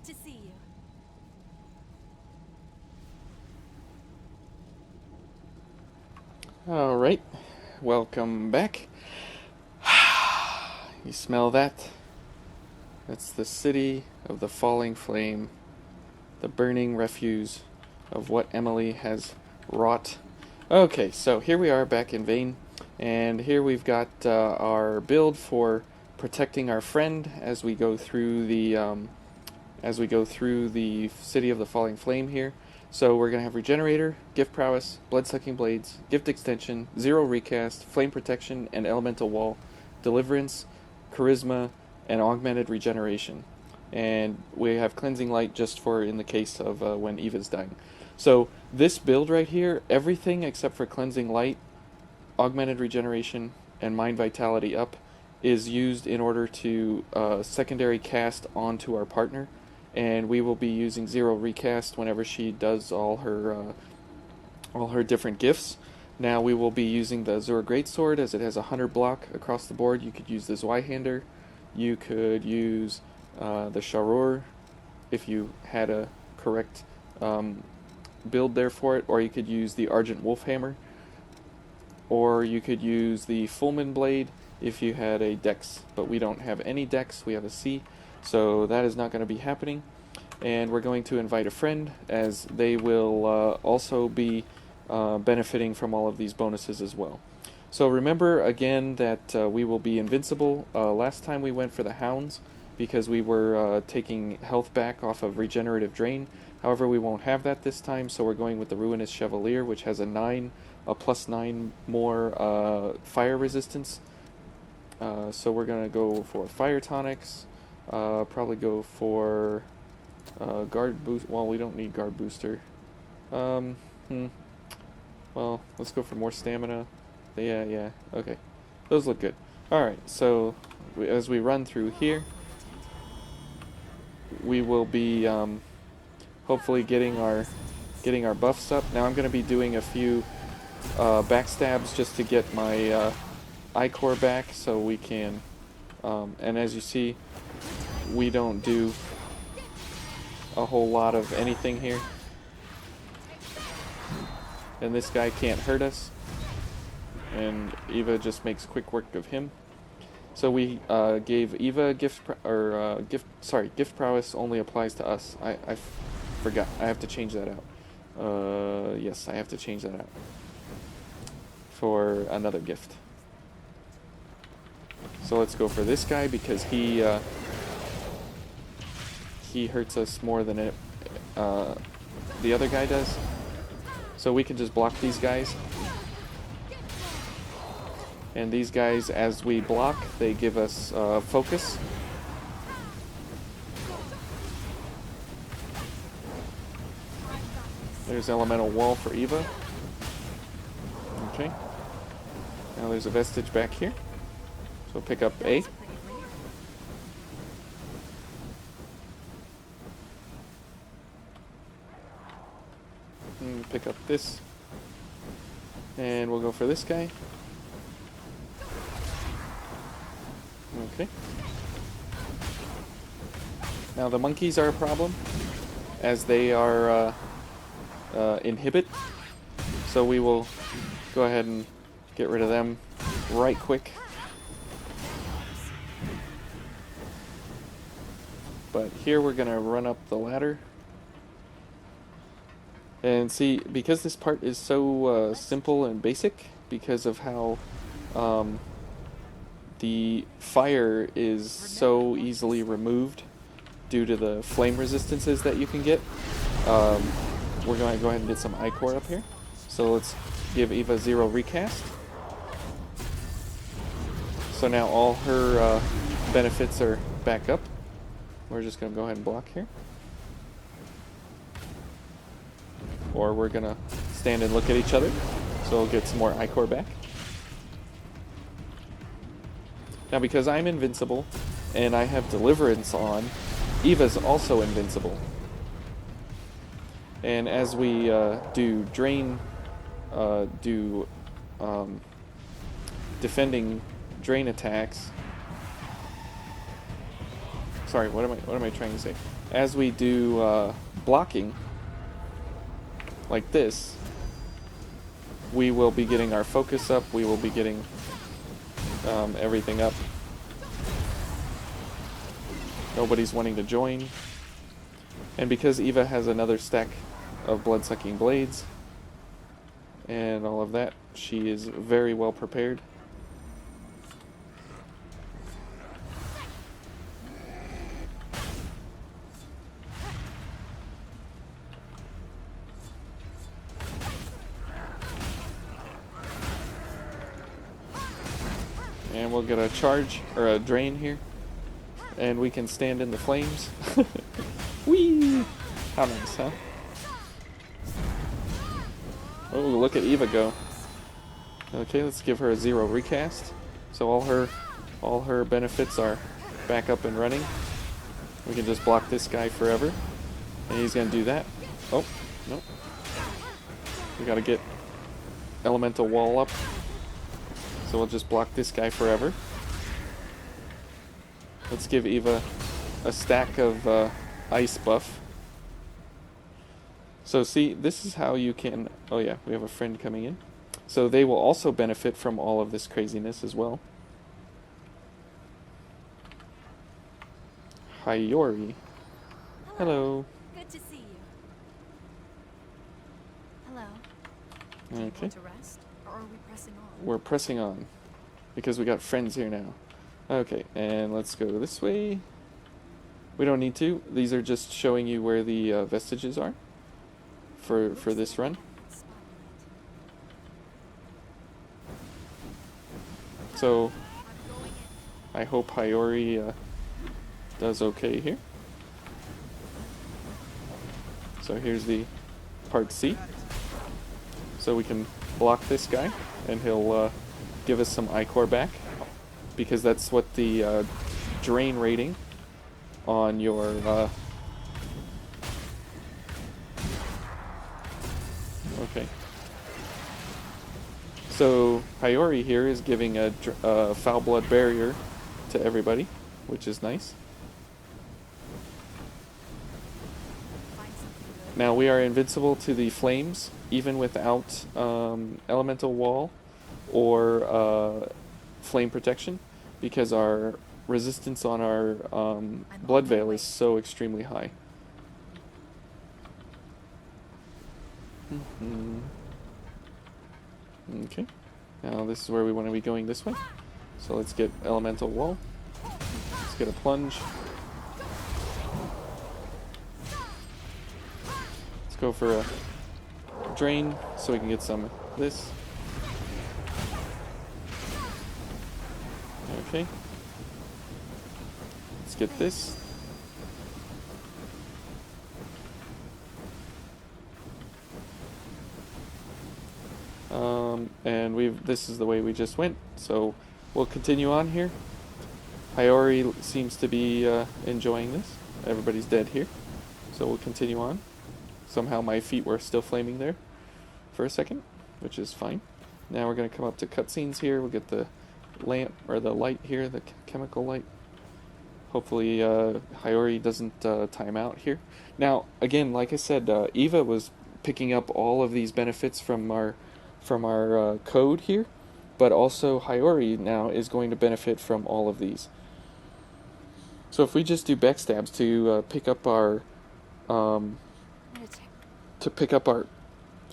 to see you. Alright, welcome back. You smell that? That's the city of the falling flame, the burning refuse of what Emily has wrought. Okay, so here we are back in Vane, and here we've got our build for protecting our friend as we go through the city of the falling flame here. So we're gonna have regenerator, gift prowess, blood sucking blades, gift extension, zero recast, flame protection, and elemental wall, deliverance, charisma, and augmented regeneration. And we have cleansing light just for in the case of when Eva's dying. So this build right here, everything except for cleansing light, augmented regeneration, and mind vitality up is used in order to secondary cast onto our partner, and we will be using zero recast whenever she does all her different gifts. Now we will be using the Azure Greatsword as it has a 100 block across the board. You could use the Zweihander, you could use the Sharur if you had a correct build there for it, or you could use the Argent Wolfhammer, or you could use the Fulman Blade if you had a Dex, but we don't have any Dex, we have a C, so that is not going to be happening. And we're going to invite a friend, as they will also be benefiting from all of these bonuses as well. So remember again that we will be invincible. Last time we went for the Hounds because we were taking health back off of Regenerative Drain. However, we won't have that this time, so we're going with the Ruinous Chevalier, which has a plus 9 more fire resistance. So we're going to go for Fire Tonics, probably go for Guard Boost. Well, we don't need Guard Booster. Um, hmm. Well, let's go for more stamina. Yeah, okay. Those look good. Alright, so as we run through here, we will be hopefully getting our buffs up. Now I'm going to be doing a few backstabs just to get my I-core back so we can, and as you see, we don't do a whole lot of anything here. And this guy can't hurt us. And Eva just makes quick work of him. So we gave Eva gift prowess only applies to us. I forgot. I have to change that out. Yes, I have to change that out for another gift. So let's go for this guy because he hurts us more than the other guy does. So we can just block these guys. And these guys, as we block, they give us focus. There's elemental wall for Eva. Okay. Now there's a vestige back here. So pick up A. And pick up this. And we'll go for this guy. Okay. Now the monkeys are a problem, as they are inhibit. So we will go ahead and get rid of them right quick. But here we're going to run up the ladder. And see, because this part is so simple and basic, because of how the fire is so easily removed due to the flame resistances that you can get, we're going to go ahead and get some I-core up here. So let's give Eva zero recast. So now all her benefits are back up. We're just going to go ahead and block here. Or we're going to stand and look at each other. So we'll get some more I-core back. Now because I'm invincible and I have deliverance on, Eva's also invincible. And as we do defending drain attacks, sorry, what am I trying to say? As we do blocking like this, we will be getting our focus up. We will be getting everything up. Nobody's wanting to join. And because Eva has another stack of blood-sucking blades and all of that, she is very well prepared. And we'll get a charge, or a drain here. And we can stand in the flames. Whee! How nice, huh? Oh, look at Eva go. Okay, let's give her a 0 recast. So all her benefits are back up and running. We can just block this guy forever. And he's gonna do that. Oh, nope. We gotta get elemental wall up. So we'll just block this guy forever. Let's give Eva a stack of ice buff. So see, this is how you can... Oh yeah, we have a friend coming in. So they will also benefit from all of this craziness as well. Hayori. Hello. Good to see you. Hello. Okay. Want to rest, or are we pressing on? We're pressing on because we got friends here now. Okay, and let's go this way. We don't need to. These are just showing you where the vestiges are for this run. So I hope Hayori does okay here. So here's the part C. So we can block this guy, and he'll give us some ichor back, because that's what the drain rating on your okay. So Hayori here is giving a foul blood barrier to everybody, which is nice. Now we are invincible to the flames, even without elemental wall or flame protection, because our resistance on our blood veil is so extremely high. Okay, now this is where we want to be going this way. So let's get elemental wall. Let's get a plunge. Let's go for a drain so we can get some of this. Okay. Let's get this. And this is the way we just went, so we'll continue on here. Hayori seems to be enjoying this. Everybody's dead here, so we'll continue on. Somehow my feet were still flaming there for a second, which is fine. Now we're going to come up to cutscenes here. We'll get the lamp, or the light here, the chemical light. Hopefully Hayori doesn't time out here. Now, again, like I said, Eva was picking up all of these benefits from our code here, but also Hayori now is going to benefit from all of these. So if we just do backstabs to pick up our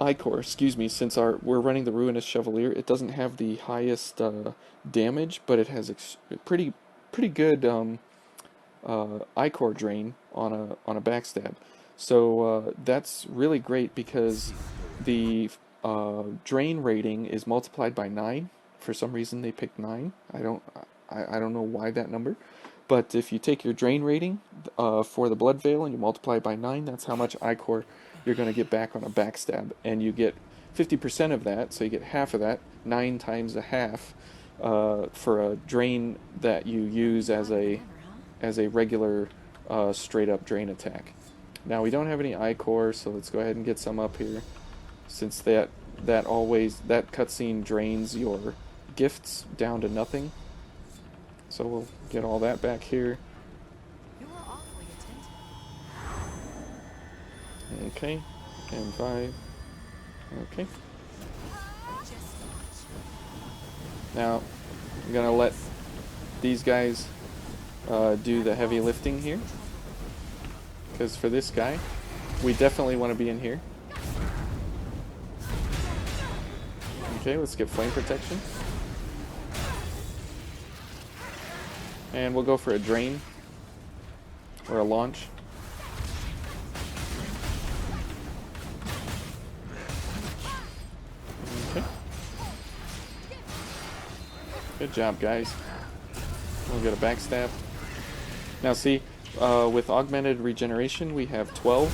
ichor, excuse me, since we're running the Ruinous Chevalier, it doesn't have the highest damage, but it has pretty good ichor drain on a backstab. So that's really great, because the drain rating is multiplied by 9. For some reason they picked 9. I don't know why that number. But if you take your drain rating for the blood veil and you multiply it by 9, that's how much ichor you're going to get back on a backstab. And you get 50% of that, so you get half of that, 9 times a half, for a drain that you use as a regular straight up drain attack. Now we don't have any ichor, so let's go ahead and get some up here, since that cutscene drains your gifts down to nothing. So we'll get all that back here. Okay, and 5. Okay. Now, I'm gonna let these guys do the heavy lifting here. Because for this guy, we definitely want to be in here. Okay, let's get flame protection. And we'll go for a drain. Or a launch. Okay. Good job, guys. We'll get a backstab. Now see, with augmented regeneration, we have 12.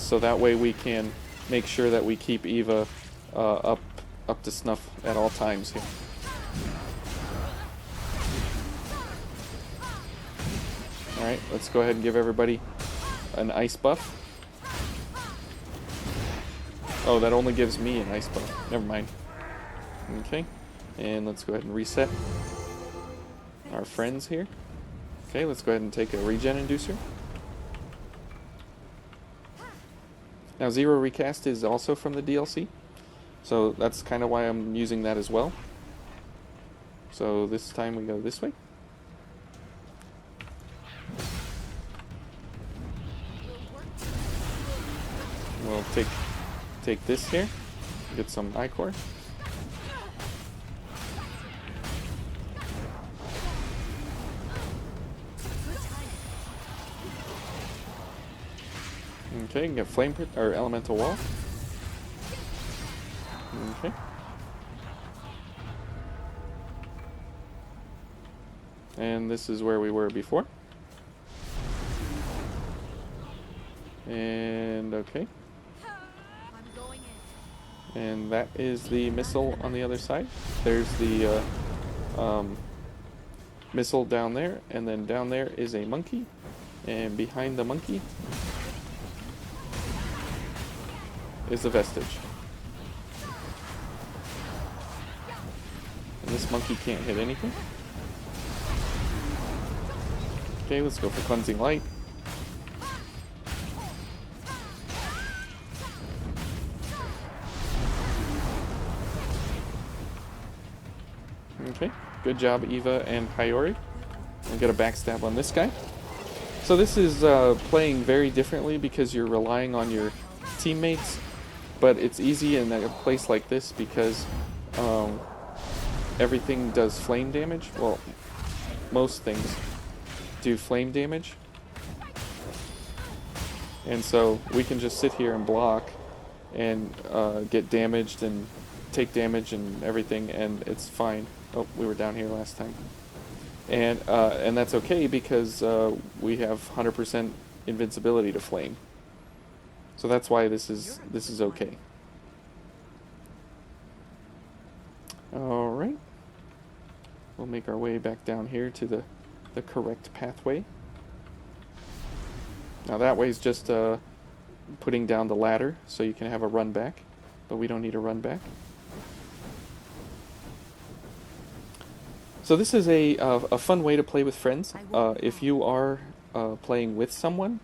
So that way we can make sure that we keep Eva up to snuff at all times here. Alright, let's go ahead and give everybody an ice buff. Oh, that only gives me an ice buff. Never mind. Okay, and let's go ahead and reset our friends here. Okay, let's go ahead and take a regen inducer. Now, Zero Recast is also from the DLC, so that's kind of why I'm using that as well. So this time we go this way. We'll take this here, get some Ichor. Okay, get flame or elemental wall. Okay. And this is where we were before. And okay. And that is the missile on the other side. There's the missile down there, and then down there is a monkey, and behind the monkey is a vestige. And this monkey can't hit anything. Okay, let's go for cleansing light. Okay, good job, Eva and Hiyori. We'll get a backstab on this guy. So this is playing very differently because you're relying on your teammates, but it's easy in a place like this because everything does flame damage. Well, most things do flame damage. And so we can just sit here and block and get damaged and take damage and everything, and it's fine. Oh, we were down here last time. And that's okay because we have 100% invincibility to flame. So that's why this is okay. All right. We'll make our way back down here to the correct pathway. Now that way is just putting down the ladder so you can have a run back, but we don't need a run back. So this is a fun way to play with friends. If you are playing with someone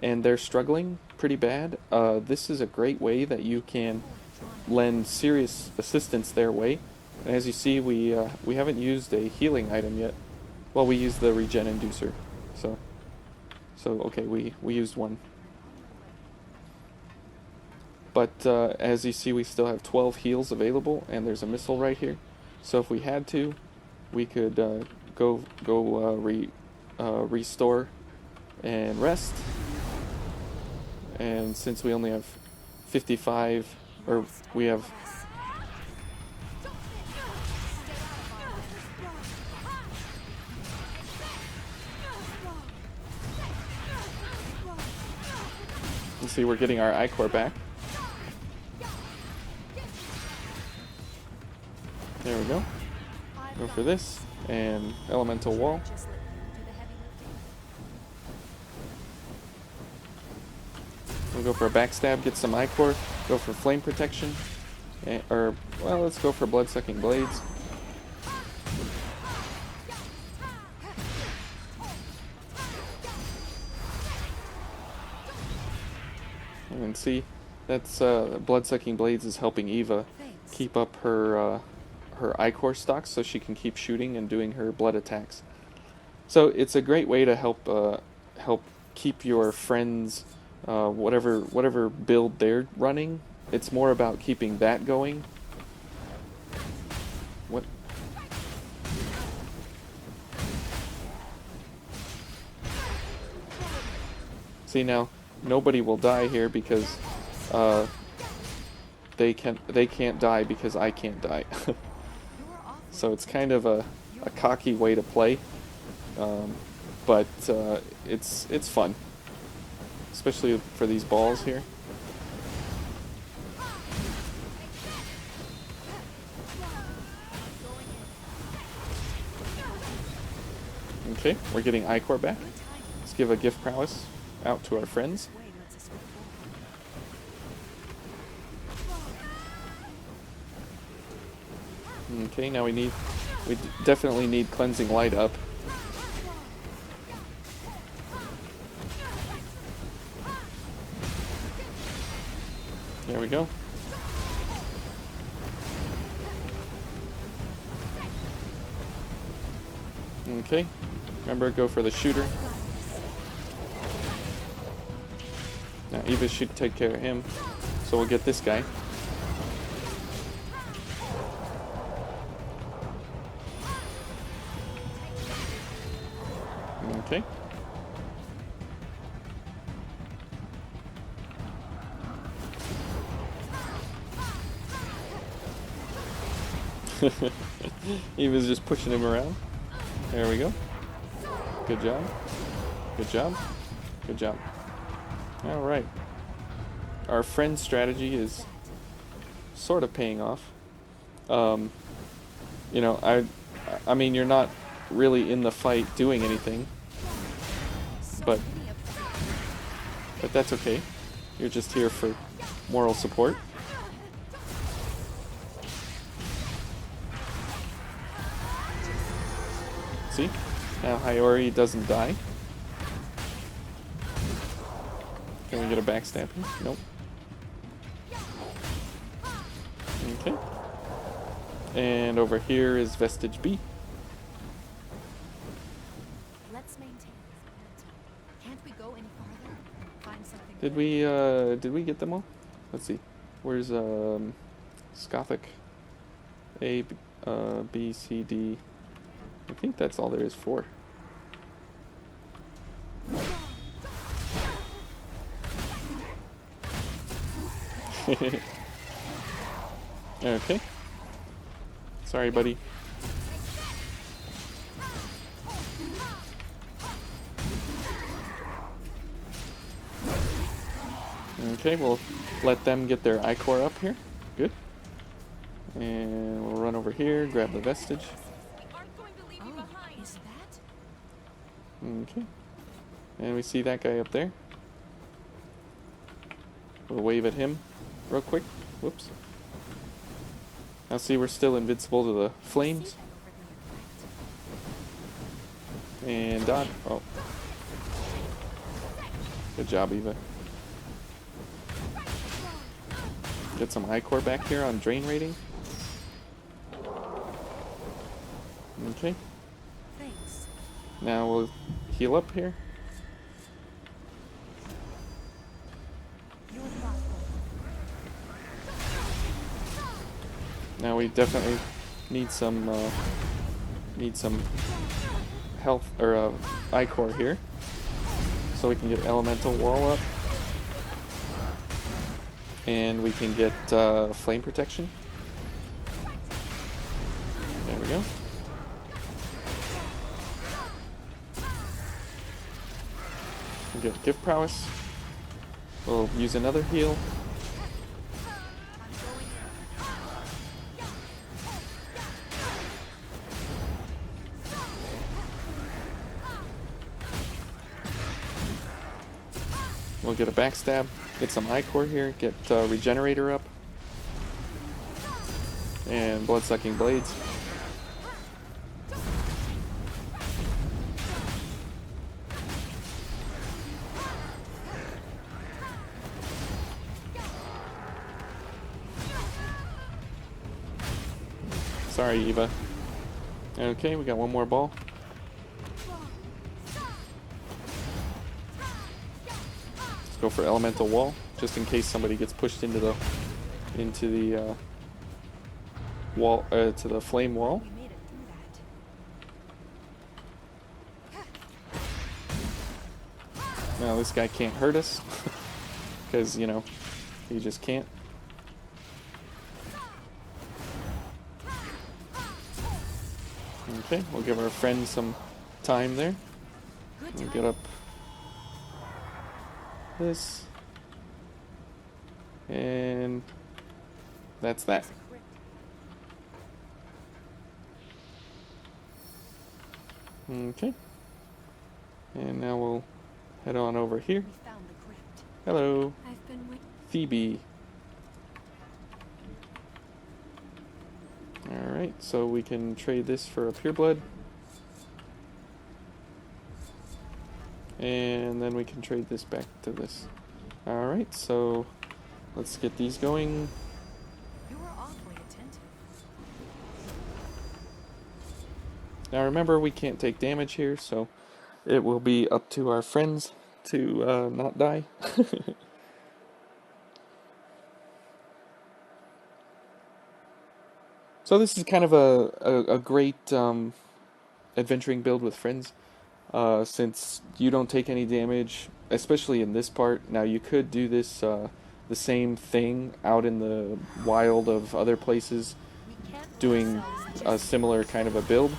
and they're struggling pretty bad, this is a great way that you can lend serious assistance their way. And as you see, we haven't used a healing item yet. Well, we used the regen inducer, so okay, we used one. But as you see, we still have 12 heals available, and there's a missile right here. So if we had to, we could go restore and rest. And since we only have 55, or we have... You see, we're getting our Ichor back. There we go. Go for this, and elemental wall. We'll go for a backstab, get some Ichor, go for flame protection, well, let's go for blood-sucking blades. And see, that's blood-sucking blades is helping Eva Thanks. keep up her ichor stocks so she can keep shooting and doing her blood attacks. So it's a great way to help keep your friends whatever build they're running. It's more about keeping that going. What? See, now nobody will die here because they can't die because I can't die. You're awful. So it's kind of a cocky way to play, but it's fun, especially for these balls here. Okay, we're getting ichor back. Good timing. Let's give a gift prowess out to our friends. Way lets us move forward. Okay, now we definitely need cleansing light up. There we go. Okay, remember, go for the shooter. Now Eva should take care of him, so we'll get this guy. Okay. Eva's just pushing him around. There we go. Good job. Good job. Good job. All right. Our friend strategy is sort of paying off. You know, I mean, you're not really in the fight doing anything, So but many of them. that's okay. You're just here for moral support. See? Now Hiyori doesn't die. Can we get a backstab? Nope. Okay. And over here is Vestige B. Let's maintain this momentum. Can't we go any farther? Find something. Did we get them all? Let's see. Where's Scothic? A, B, C, D. I think that's all there is for. Okay. Sorry, buddy. Okay, we'll let them get their ichor up here. Good. And we'll run over here, grab the vestige. Oh, is that? Okay. And we see that guy up there. We'll wave at him real quick. Whoops. Now see, we're still invincible to the flames. And dodge. Oh. Good job, Eva. Get some ichor back here on drain rating. Okay. Thanks. Now we'll heal up here. You're thoughtful. Now we definitely need some health or ichor here, so we can get elemental wall up, and we can get flame protection. There we go. We get gift prowess. We'll use another heal. We'll get a backstab, get some ichor here, get regenerator up, and blood-sucking blades. Sorry, Eva. Okay, we got one more ball. Let's go for elemental wall, just in case somebody gets pushed into the wall, to the flame wall. We made it through that. Now this guy can't hurt us, because, you know, he just can't. Okay, we'll give our friend some time there. We'll get up this. And that's that. It's a crit. Okay. And now we'll head on over here. We found the crypt. Hello, I've been waiting. Phoebe. Alright, so we can trade this for a pureblood. And then we can trade this back to this. Alright, so let's get these going. You were awfully attentive. Now remember, we can't take damage here, so it will be up to our friends to not die. So this is kind of a great adventuring build with friends, since you don't take any damage, especially in this part. Now you could do this the same thing out in the wild of other places, We can't let doing ourselves a just similar kind of a build,